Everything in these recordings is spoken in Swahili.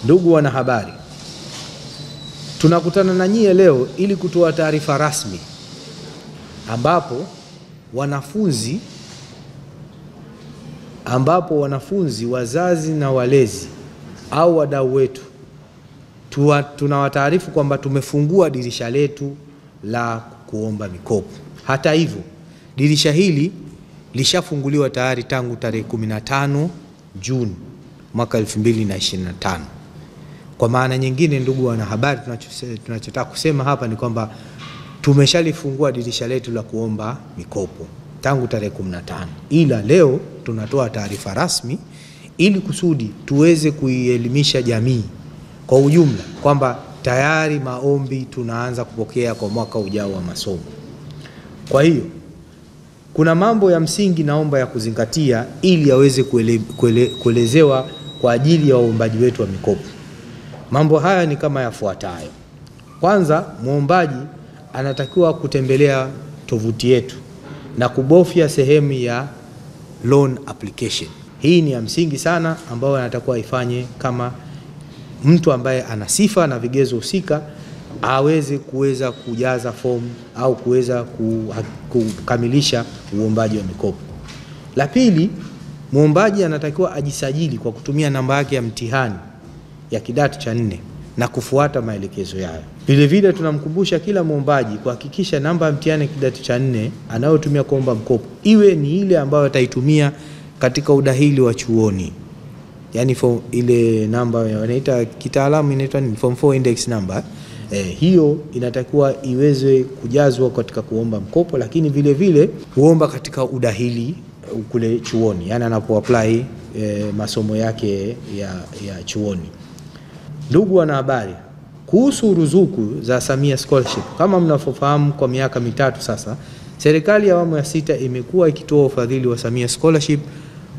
Ndugu wanahabari, tunakutana na nyie leo ili kutoa taarifa rasmi ambapo wanafunzi, wazazi na walezi au wadau wetu tunawataarifu kwamba tumefungua dirisha letu la kuomba mikopo. Hata hivyo, dirisha hili lishafunguliwa tayari tangu tarehe 15 Juni mwaka 2025. Kwa maana nyingine, ndugu wanahabari, tunachotaka kusema hapa ni kwamba tumeshalifungua dirisha letu la kuomba mikopo tangu tarehe 15, ila leo tunatoa taarifa rasmi ili kusudi tuweze kuielimisha jamii kwa ujumla kwamba tayari maombi tunaanza kupokea kwa mwaka ujao wa masomo. Kwa hiyo kuna mambo ya msingi naomba ya kuzingatia ili yaweze kuelezewa kwa ajili ya waombaji wetu wa mikopo. Mambo haya ni kama yafuatayo. Kwanza, muombaji anatakiwa kutembelea tovuti yetu na kubofya sehemu ya loan application. Hii ni ya msingi sana ambayo anatakiwa ifanye kama mtu ambaye ana sifa na vigezo husika kuweza kujaza fomu au kuweza kukamilisha uombaji wa mikopo. La pili, muombaji anatakiwa ajisajili kwa kutumia namba yake ya mtihani ya kidato cha 4 na kufuata maelekezo yao. Vile vile tunamkumbusha kila muombaji kuhakikisha namba ya mtihani ya kidato cha 4 anayotumia kuomba mkopo iwe ni ile ambayo ataitumia katika udahili wa chuoni. Yani ile namba wanaita kitaalamu inaitwa ni form 4 index number. Hiyo inatakiwa iweze kujazwa katika kuomba mkopo, lakini vile vile kuomba katika udahili kule chuoni, yani anapo apply masomo yake ya chuoni. Ndugu wanahabari, kuhusu ruzuku za Samia Scholarship, kama mnafahamu, kwa miaka mitatu sasa serikali ya awamu ya 6 imekuwa ikitoa ufadhili wa Samia Scholarship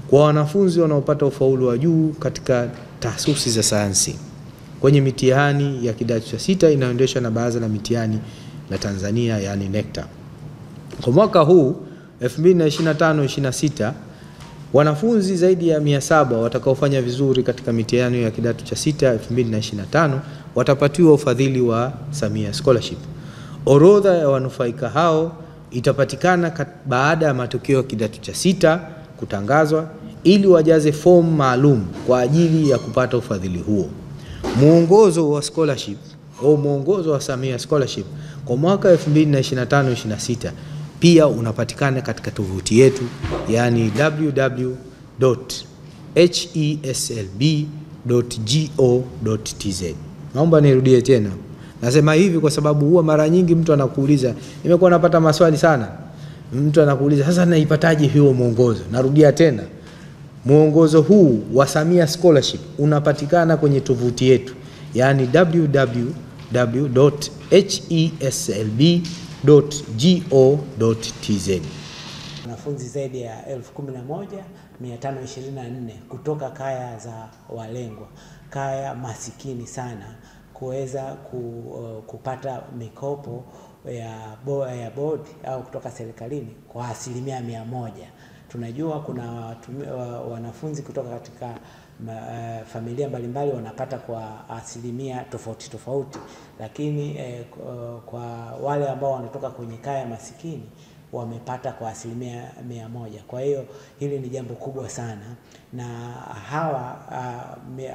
kwa wanafunzi wanaopata ufaulu wa juu katika taasisi za sayansi kwenye mitihani ya kidato cha 6 inayoendeshwa na Baraza la Mitihani la Tanzania, yani NECTA. Kwa mwaka huu 2025-26 wanafunzi zaidi ya 700 watakaofanya vizuri katika mitihani ya kidato cha 6 2025 watapatiwa ufadhili wa Samia Scholarship. Orodha ya wanufaika hao itapatikana baada ya matokeo ya kidato cha 6 kutangazwa ili wajaze fomu maalum kwa ajili ya kupata ufadhili huo. Muongozo wa scholarship au muongozo wa Samia Scholarship kwa mwaka 2025-26 pia unapatikana katika tovuti yetu, yani www.heslb.go.tz. Naomba nirudie tena. Nasema hivi kwa sababu huwa mara nyingi mtu anakuuliza, nimekuwa napata maswali sana. Mtu anakuuliza, sasa naipataje hiyo muongozo? Narudia tena. Muongozo huu wa Samia Scholarship unapatikana kwenye tovuti yetu, yani www.heslb.go.tz. Wanafunzi zaidi ya 11,524 kutoka kaya za walengwa, kaya masikini sana, kuweza kupata mikopo ya bodi au kutoka serikalini kwa 100%. Tunajua kuna wanafunzi kutoka katika familia mbalimbali wanapata kwa asilimia tofauti, lakini kwa wale ambao wanatoka kwenye kaya masikini wamepata kwa 100%. Kwa hiyo hili ni jambo kubwa sana, na hawa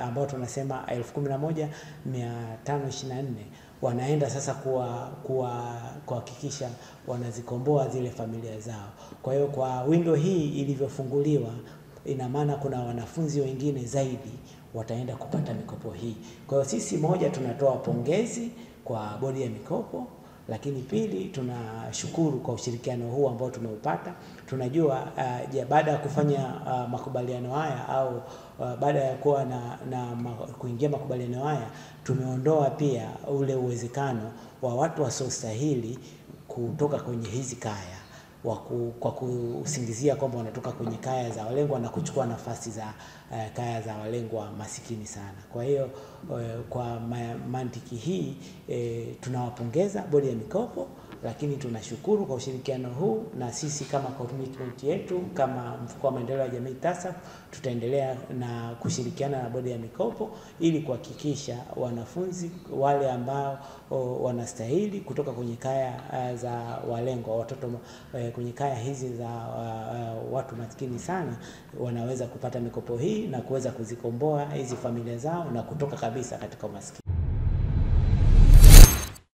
ambao tunasema 11,524 wanaenda sasa kuhakikisha wanazikomboa zile familia zao. Kwa hiyo kwa window hii ilivyofunguliwa, ina maana kuna wanafunzi wengine zaidi wataenda kupata mikopo hii. Kwa hiyo sisi, moja, tunatoa pongezi kwa bodi ya mikopo, lakini pili, tunashukuru kwa ushirikiano huu ambao tumeupata. Tunajua baada ya kufanya makubaliano haya au baada ya kuwa kuingia makubaliano haya, tumeondoa pia ule uwezekano wa watu wasiostahili kutoka kwenye hizi kaya kwa kusingizia kwamba wanatoka kwenye kaya za walengwa na kuchukua nafasi za kaya za walengwa masikini sana. Kwa hiyo kwa mantiki hii tunawapongeza bodi ya mikopo, lakini tunashukuru kwa ushirikiano huu, na sisi kama commitment yetu kama mfuko wa maendeleo ya jamii TASAF tutaendelea na kushirikiana na bodi ya mikopo ili kuhakikisha wanafunzi wale ambao wanastahili kutoka kwenye kaya za walengwa, watoto kwenye kaya hizi za watu maskini sana, wanaweza kupata mikopo hii na kuweza kuzikomboa hizi familia zao na kutoka kabisa katika umaskini.